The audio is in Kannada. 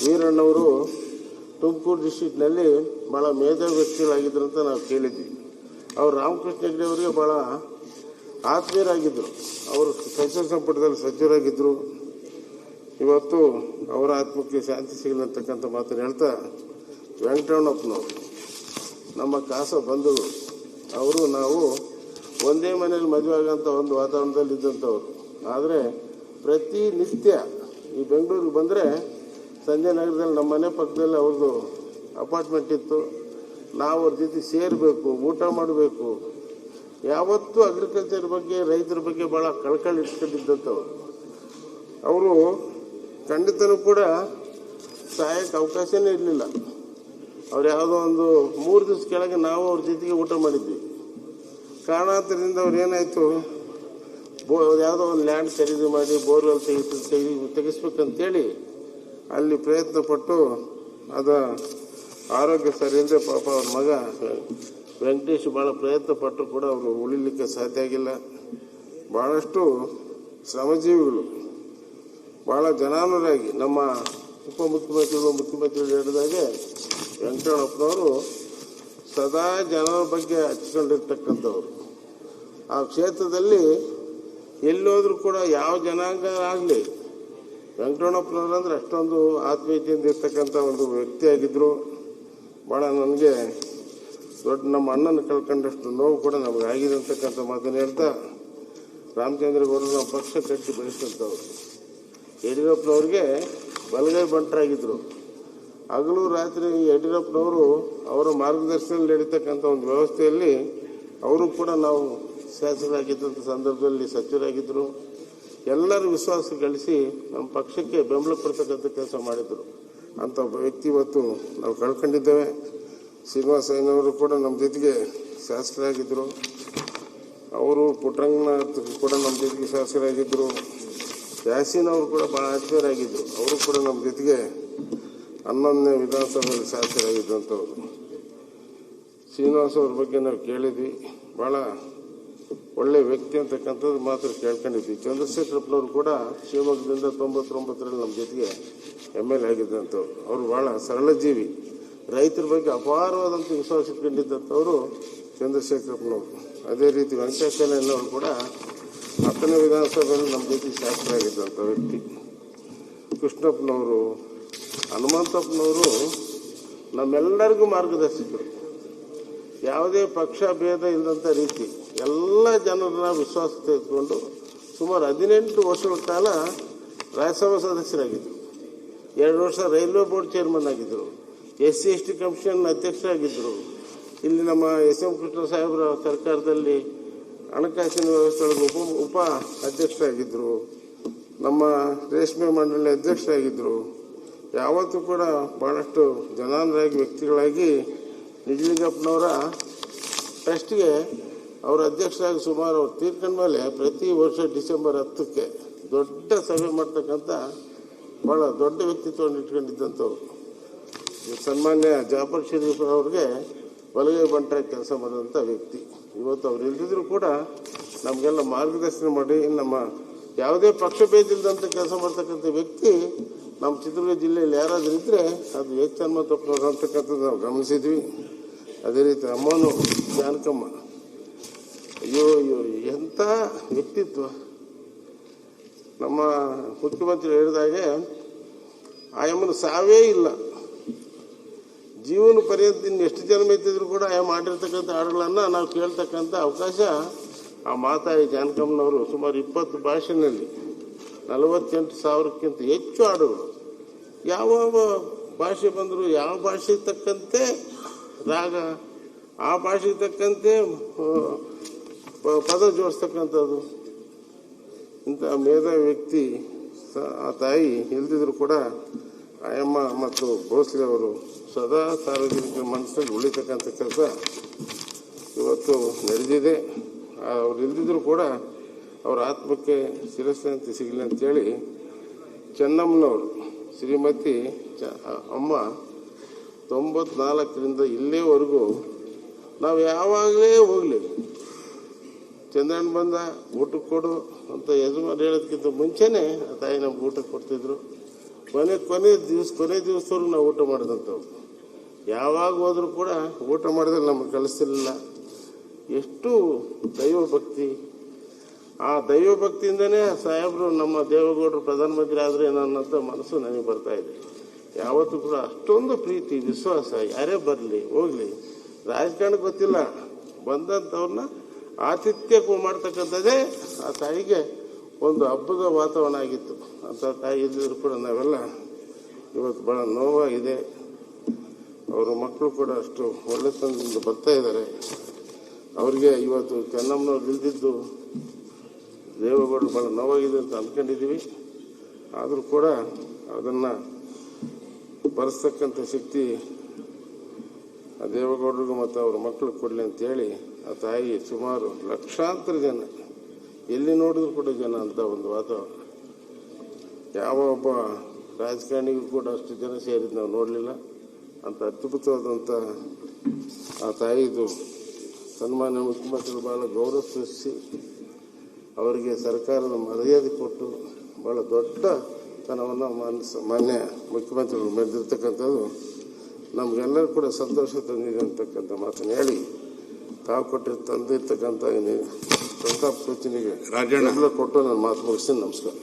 ವೀರಣ್ಣವರು ತುಮಕೂರು ಡಿಸ್ಟ್ರಿಕ್ನಲ್ಲಿ ಭಾಳ ಮೇಧಾವಿ ವ್ಯಕ್ತಿಗಳಾಗಿದ್ರು ಅಂತ ನಾವು ಕೇಳಿದ್ವಿ. ಅವರು ರಾಮಕೃಷ್ಣ ಹೆಗಡೆ ಅವರಿಗೆ ಭಾಳ ಆತ್ಮೀಯರಾಗಿದ್ದರು. ಅವರು ಸಚಿವ ಸಂಪುಟದಲ್ಲಿ ಸಚಿವರಾಗಿದ್ದರು. ಇವತ್ತು ಅವರ ಆತ್ಮಕ್ಕೆ ಶಾಂತಿ ಸಿಗಲಿ ಅಂತಕ್ಕಂಥ ಮಾತನ್ನು ಹೇಳ್ತಾ, ವೆಂಕಟರಮಣಪ್ಪನವರು ನಮ್ಮ ಕಾಸ ಬಂಧುಗಳು. ಅವರು ನಾವು ಒಂದೇ ಮನೆಯಲ್ಲಿ ಮದುವೆ ಆಗೋಂಥ ಒಂದು ವಾತಾವರಣದಲ್ಲಿ ಇದ್ದಂಥವ್ರು. ಆದರೆ ಪ್ರತಿನಿತ್ಯ ಈ ಬೆಂಗಳೂರಿಗೆ ಬಂದರೆ ಸಂಜೆ ನಗರದಲ್ಲಿ ನಮ್ಮ ಮನೆ ಪಕ್ಕದಲ್ಲಿ ಅವ್ರದ್ದು ಅಪಾರ್ಟ್ಮೆಂಟ್ ಇತ್ತು. ನಾವು ಅವ್ರ ಜೊತೆ ಸೇರಬೇಕು, ಊಟ ಮಾಡಬೇಕು. ಯಾವತ್ತೂ ಅಗ್ರಿಕಲ್ಚರ್ ಬಗ್ಗೆ, ರೈತರ ಬಗ್ಗೆ ಭಾಳ ಕಳಕಳಿ ಇಟ್ಕೊಂಡಿದ್ದಂಥವ್ರು. ಅವರು ಖಂಡಿತನೂ ಕೂಡ ಸಾಯಕ್ಕೆ ಅವಕಾಶನೇ ಇರಲಿಲ್ಲ. ಅವ್ರು ಯಾವುದೋ ಒಂದು 3 ದಿವಸ ಕೆಳಗೆ ನಾವು ಅವ್ರ ಜೊತೆಗೆ ಊಟ ಮಾಡಿದ್ವಿ. ಕಾರಣಾಂತರದಿಂದ ಅವ್ರು ಏನಾಯಿತು, ಯಾವುದೋ ಒಂದು ಲ್ಯಾಂಡ್ ಖರೀದಿ ಮಾಡಿ ಬೋರ್ವೆಲ್ ತೆಗಿಸ್ಬೇಕಂತೇಳಿ ಅಲ್ಲಿ ಪ್ರಯತ್ನ ಪಟ್ಟು ಅದ ಆರೋಗ್ಯ ಸರಿ ಇಲ್ಲದೆ ಪಾಪ ಅವ್ರ ಮಗ ವೆಂಕಟೇಶ್ ಭಾಳ ಪ್ರಯತ್ನ ಪಟ್ಟರು ಕೂಡ ಅವರು ಉಳಿಲಿಕ್ಕೆ ಸಾಧ್ಯ ಆಗಿಲ್ಲ. ಭಾಳಷ್ಟು ಶ್ರಮಜೀವಿಗಳು, ಭಾಳ ಜನಾನುರಾಗಿ ನಮ್ಮ ಮುಖ್ಯಮಂತ್ರಿಗಳು ಹೇಳಿದಾಗೆ ವೆಂಕಟರಮಣಪ್ಪನವರು ಸದಾ ಜನರ ಬಗ್ಗೆ ಹಚ್ಕೊಂಡಿರ್ತಕ್ಕಂಥವ್ರು. ಆ ಕ್ಷೇತ್ರದಲ್ಲಿ ಎಲ್ಲೋದ್ರೂ ಕೂಡ ಯಾವ ಜನಾಂಗ ಆಗಲಿ ವೆಂಕಟರಮಣಪ್ಪನವರು ಅಂದರೆ ಅಷ್ಟೊಂದು ಆತ್ಮೀಯತೆಯಿಂದ ಇರ್ತಕ್ಕಂಥ ಒಂದು ವ್ಯಕ್ತಿಯಾಗಿದ್ದರು. ಭಾಳ ನನಗೆ ದೊಡ್ಡ ನಮ್ಮ ಅಣ್ಣನ ಕಳ್ಕೊಂಡಷ್ಟು ನೋವು ಕೂಡ ನಮಗೆ ಆಗಿದೆ ಅಂತಕ್ಕಂಥ ಮಾತನ್ನು ಹೇಳ್ತಾ, ರಾಮಚಂದ್ರ ಗೌಡರು ನಮ್ಮ ಪಕ್ಷ ಕಟ್ಟಿ ಬೆಳೆಸಿದಂಥವ್ರು. ಯಡಿಯೂರಪ್ಪನವ್ರಿಗೆ ಬಲಗೈ ಬಂಟರಾಗಿದ್ದರು. ಹಗಲು ರಾತ್ರಿ ಯಡಿಯೂರಪ್ಪನವರು ಅವರ ಮಾರ್ಗದರ್ಶನದಲ್ಲಿ ನಡೀತಕ್ಕಂಥ ಒಂದು ವ್ಯವಸ್ಥೆಯಲ್ಲಿ ಅವರು ಕೂಡ ನಾವು ಶಾಸಕರಾಗಿದ್ದಂಥ ಸಂದರ್ಭದಲ್ಲಿ ಸಚಿವರಾಗಿದ್ದರು. ಎಲ್ಲರೂ ವಿಶ್ವಾಸ ಗಳಿಸಿ ನಮ್ಮ ಪಕ್ಷಕ್ಕೆ ಬೆಂಬಲ ಕೊಡ್ತಕ್ಕಂಥ ಕೆಲಸ ಮಾಡಿದರು. ಅಂಥ ಒಬ್ಬ ವ್ಯಕ್ತಿ ಇವತ್ತು ನಾವು ಕಳ್ಕೊಂಡಿದ್ದೇವೆ. ಶ್ರೀನಿವಾಸಯ್ಯನವರು ಕೂಡ ನಮ್ಮ ಜೊತೆಗೆ ಶಾಸಕರಾಗಿದ್ದರು. ಅವರು ಪುಟ್ಟರಂಗನಾಥ್ ಕೂಡ ನಮ್ಮ ಜೊತೆಗೆ ಶಾಸಕರಾಗಿದ್ದರು. ಯಾಸೀನ್ ಅವರು ಕೂಡ ಭಾಳ ಆತ್ಮೀಯರಾಗಿದ್ದರು. ಅವರು ಕೂಡ ನಮ್ಮ ಜೊತೆಗೆ 11ನೇ ವಿಧಾನಸಭೆಯಲ್ಲಿ ಶಾಸಕರಾಗಿದ್ದಂಥವ್ರು. ಶ್ರೀನಿವಾಸ ಅವ್ರ ಬಗ್ಗೆ ನಾವು ಕೇಳಿದ್ವಿ. ಭಾಳ ಒಳ್ಳೆ ವ್ಯಕ್ತಿ ಅಂತಕ್ಕಂಥದ್ದು ಮಾತ್ರ ಕೇಳ್ಕೊಂಡಿದ್ವಿ. ಚಂದ್ರಶೇಖರಪ್ಪನವರು ಕೂಡ ಶಿವಮೊಗ್ಗದಿಂದ 99ರಲ್ಲಿ ನಮ್ಮ ಜೊತೆಗೆ MLA ಆಗಿದ್ದಂಥವ್ರು. ಅವರು ಭಾಳ ಸರಳ ಜೀವಿ, ರೈತರ ಬಗ್ಗೆ ಅಪಾರವಾದಂಥ ವಿಶ್ವಾಸ ಇಟ್ಕೊಂಡಿದ್ದಂಥವರು ಚಂದ್ರಶೇಖರಪ್ಪನವರು. ಅದೇ ರೀತಿ ವೆಂಕಟೇಶಯ್ಯನವರು ಕೂಡ 10ನೇ ವಿಧಾನಸಭೆಯಲ್ಲಿ ನಮ್ಮ ಜೊತೆಗೆ ಶಾಸಕರಾಗಿದ್ದಂಥ ವ್ಯಕ್ತಿ. ಕೃಷ್ಣಪ್ಪನವರು, ಹನುಮಂತಪ್ಪನವರು ನಮ್ಮೆಲ್ಲರಿಗೂ ಮಾರ್ಗದರ್ಶಕರು. ಯಾವುದೇ ಪಕ್ಷ ಭೇದ ಇಲ್ಲದಂಥ ರೀತಿ ಎಲ್ಲ ಜನರನ್ನ ವಿಶ್ವಾಸ ತೆಗೆದುಕೊಂಡು ಸುಮಾರು 18 ವರ್ಷಗಳ ಕಾಲ ರಾಜ್ಯಸಭಾ ಸದಸ್ಯರಾಗಿದ್ದರು. 2 ವರ್ಷ ರೈಲ್ವೆ ಬೋರ್ಡ್ ಚೇರ್ಮನ್ ಆಗಿದ್ದರು. SC/ST commission ಅಧ್ಯಕ್ಷರಾಗಿದ್ದರು. ಇಲ್ಲಿ ನಮ್ಮ SM ಕೃಷ್ಣ ಸಾಹೇಬರ ಸರ್ಕಾರದಲ್ಲಿ ಹಣಕಾಸಿನ ವ್ಯವಸ್ಥೆಗಳಿಗೆ ಉಪ ಅಧ್ಯಕ್ಷರಾಗಿದ್ದರು. ನಮ್ಮ ರೇಷ್ಮೆ ಮಂಡಳಿ ಅಧ್ಯಕ್ಷರಾಗಿದ್ದರು. ಯಾವತ್ತೂ ಕೂಡ ಭಾಳಷ್ಟು ಜನಾನುರಾಗಿ ವ್ಯಕ್ತಿಗಳಾಗಿ ನಿಜಲಿಂಗಪ್ಪನವರ ಟ್ರಸ್ಟ್ಗೆ ಅವರ ಅಧ್ಯಕ್ಷರಾಗಿ ಸುಮಾರು ಅವ್ರು ತೀರ್ಕೊಂಡ ಮೇಲೆ ಪ್ರತಿ ವರ್ಷ ಡಿಸೆಂಬರ್ 10ಕ್ಕೆ ದೊಡ್ಡ ಸಭೆ ಮಾಡ್ತಕ್ಕಂಥ ಭಾಳ ದೊಡ್ಡ ವ್ಯಕ್ತಿತ್ವವನ್ನು ಇಟ್ಕೊಂಡಿದ್ದಂಥವ್ರು. ಸನ್ಮಾನ್ಯ ಜಾಫರ್ ಶರೀಫ್ ಅವ್ರಿಗೆ ಬಲಗೈ ಬಂಟರಾಗಿ ಕೆಲಸ ಮಾಡಿದಂಥ ವ್ಯಕ್ತಿ. ಇವತ್ತು ಅವ್ರು ಇಲ್ದಿದ್ರು ಕೂಡ ನಮಗೆಲ್ಲ ಮಾರ್ಗದರ್ಶನ ಮಾಡಿ ನಮ್ಮ ಯಾವುದೇ ಪಕ್ಷ ಭೇದಿಲ್ಲದಂಥ ಕೆಲಸ ಮಾಡ್ತಕ್ಕಂಥ ವ್ಯಕ್ತಿ ನಮ್ಮ ಚಿತ್ರದುರ್ಗ ಜಿಲ್ಲೆಯಲ್ಲಿ ಯಾರಾದರೂ ಇದ್ದರೆ ಅದು ಎಚ್ ಹನುಮಂತಪ್ಪನವರು ಅಂತಕ್ಕಂಥದ್ದು ನಾವು ಗಮನಿಸಿದ್ವಿ. ಅದೇ ರೀತಿ ಅಮ್ಮನು ಜಾನಕಮ್ಮ, ಅಯ್ಯೋ ಎಂಥ ವ್ಯಕ್ತಿತ್ವ. ನಮ್ಮ ಮುಖ್ಯಮಂತ್ರಿ ಹೇಳಿದಾಗೆ ಆಯಮ್ಮನ ಸಾವೇ ಇಲ್ಲ. ಜೀವನ ಪರ್ಯಂತ ಇನ್ನು ಎಷ್ಟು ಜನ್ಮ ಎತ್ತಿದ್ರು ಕೂಡ ಮಾಡಿರ್ತಕ್ಕಂಥ ಹಾಡುಗಳನ್ನು ನಾವು ಕೇಳ್ತಕ್ಕಂಥ ಅವಕಾಶ ಆ ಮಾತಾಯಿ ಜಾನಕಮ್ಮನವರು ಸುಮಾರು 20 ಭಾಷೆಯಲ್ಲಿ 48,000ಕ್ಕಿಂತ ಹೆಚ್ಚು ಹಾಡುಗಳು. ಯಾವ ಭಾಷೆ ಬಂದರೂ ಯಾವ ಭಾಷೆಗೆ ತಕ್ಕಂತೆ ರಾಗ, ಆ ಭಾಷೆಗೆ ತಕ್ಕಂತೆ ಪದ ಜೋಡಿಸ್ತಕ್ಕಂಥದ್ದು. ಇಂಥ ಮೇಧಾವಿ ವ್ಯಕ್ತಿ ಆ ತಾಯಿ ಇಲ್ದಿದ್ರು ಕೂಡ ಆಯಮ್ಮ ಮತ್ತು ಭೋಸ್ಲೆ ಅವರು ಸದಾ ಸಾರ್ವಜನಿಕರ ಮನಸ್ಸಿನಲ್ಲಿ ಉಳಿತಕ್ಕಂಥ ಕೆಲಸ ಇವತ್ತು ನಡೆದಿದೆ. ಅವ್ರು ಇಲ್ದಿದ್ರು ಕೂಡ ಅವ್ರ ಆತ್ಮಕ್ಕೆ ಶಿರಶಾಂತಿ ಸಿಗಲಿ ಅಂತೇಳಿ ಚೆನ್ನಮ್ಮನವರು ಶ್ರೀಮತಿ ಅಮ್ಮ 94ರಿಂದ ಇಲ್ಲೇವರೆಗೂ ನಾವು ಯಾವಾಗಲೇ ಹೋಗಲಿ ಚಂದ್ರಣ್ಣ ಬಂದ ಊಟಕ್ಕೆ ಕೊಡು ಅಂತ ಯಜಮಾನ್ ಹೇಳೋದಕ್ಕಿಂತ ಮುಂಚೆನೇ ಆ ತಾಯಿ ನಮ್ಗೆ ಊಟಕ್ಕೆ ಕೊಡ್ತಿದ್ರು. ಕೊನೆ ದಿವಸದವರೆಗೂ ನಾವು ಊಟ ಮಾಡಿದಂಥವ್ರು. ಯಾವಾಗ ಹೋದ್ರೂ ಕೂಡ ಊಟ ಮಾಡಿದ್ರೆ ನಮಗೆ ಕಳಿಸ್ತಿರ್ಲಿಲ್ಲ. ಎಷ್ಟು ದೈವಭಕ್ತಿ. ಆ ದೈವಭಕ್ತಿಯಿಂದನೇ ಸಾಹೇಬರು ನಮ್ಮ ದೇವೇಗೌಡರು ಪ್ರಧಾನಮಂತ್ರಿ ಆದರೆ ನನ್ನಂತ ಮನಸ್ಸು ನನಗೆ ಬರ್ತಾ ಇದೆ. ಯಾವತ್ತೂ ಕೂಡ ಅಷ್ಟೊಂದು ಪ್ರೀತಿ ವಿಶ್ವಾಸ, ಯಾರೇ ಬರಲಿ ಹೋಗಲಿ, ರಾಜಕಾರಣಕ್ಕೆ ಗೊತ್ತಿಲ್ಲ, ಬಂದಂಥವ್ರನ್ನ ಆತಿಥ್ಯ ಮಾಡ್ತಕ್ಕಂಥದ್ದೇ ಆ ತಾಯಿಗೆ ಒಂದು ಹಬ್ಬದ ವಾತಾವರಣ ಆಗಿತ್ತು. ಅಂತ ತಾಯಿ ಇದ್ದರೂ ಕೂಡ ನಾವೆಲ್ಲ ಇವತ್ತು ಭಾಳ ನೋವಾಗಿದೆ. ಅವರ ಮಕ್ಕಳು ಕೂಡ ಅಷ್ಟು ಒಳ್ಳೆತನದಿಂದ ಬರ್ತಾ ಇದ್ದಾರೆ. ಅವರಿಗೆ ಇವತ್ತು ಚೆನ್ನಮ್ಮನವ್ರು ಇಲ್ದಿದ್ದು ದೇವೇಗೌಡರು ಭಾಳ ನೋವಾಗಿದೆ ಅಂತ ಅಂದ್ಕೊಂಡಿದ್ದೀವಿ. ಆದರೂ ಕೂಡ ಅದನ್ನು ಬರೆಸ್ತಕ್ಕಂಥ ಶಕ್ತಿ ಆ ದೇವೇಗೌಡರಿಗೂ ಮತ್ತು ಅವ್ರ ಮಕ್ಕಳು ಕೊಡಲಿ ಅಂತೇಳಿ ಆ ತಾಯಿ ಸುಮಾರು ಲಕ್ಷಾಂತರ ಜನ, ಎಲ್ಲಿ ನೋಡಿದ್ರು ಕೂಡ ಜನ ಅಂತ ಒಂದು ವಾತಾವರಣ. ಯಾವ ಒಬ್ಬ ರಾಜಕಾರಣಿಗೂ ಕೂಡ ಅಷ್ಟು ಜನ ಸೇರಿದ್ದು ನಾವು ನೋಡಲಿಲ್ಲ. ಅಂತ ಅದ್ಭುತವಾದಂಥ ಆ ತಾಯಿದು ಸನ್ಮಾನ್ಯ ಮುಖ್ಯಮಂತ್ರಿಗಳು ಭಾಳ ಗೌರವ ಸೂಚಿಸಿ ಅವರಿಗೆ ಸರ್ಕಾರದ ಮರ್ಯಾದೆ ಕೊಟ್ಟು ಭಾಳ ದೊಡ್ಡ ತನವನ್ನು ಮಾನ್ಯ ಮುಖ್ಯಮಂತ್ರಿಗಳು ಮೆರೆದಿರ್ತಕ್ಕಂಥದ್ದು ನಮಗೆಲ್ಲರೂ ಕೂಡ ಸಂತೋಷ ತಂದಿದೆ ಅಂತಕ್ಕಂಥ ಮಾತನ್ನು ಹೇಳಿ, ತಾವು ತಂದಿರ್ತಕ್ಕಂಥ ಸಂತಾಪ ಸೂಚನೆಗೆ ರಾಜಣ್ಣ ಕೊಟ್ಟು ನಾನು ಮಾತು ಮುಗಿಸ್ತೀನಿ. ನಮಸ್ಕಾರ.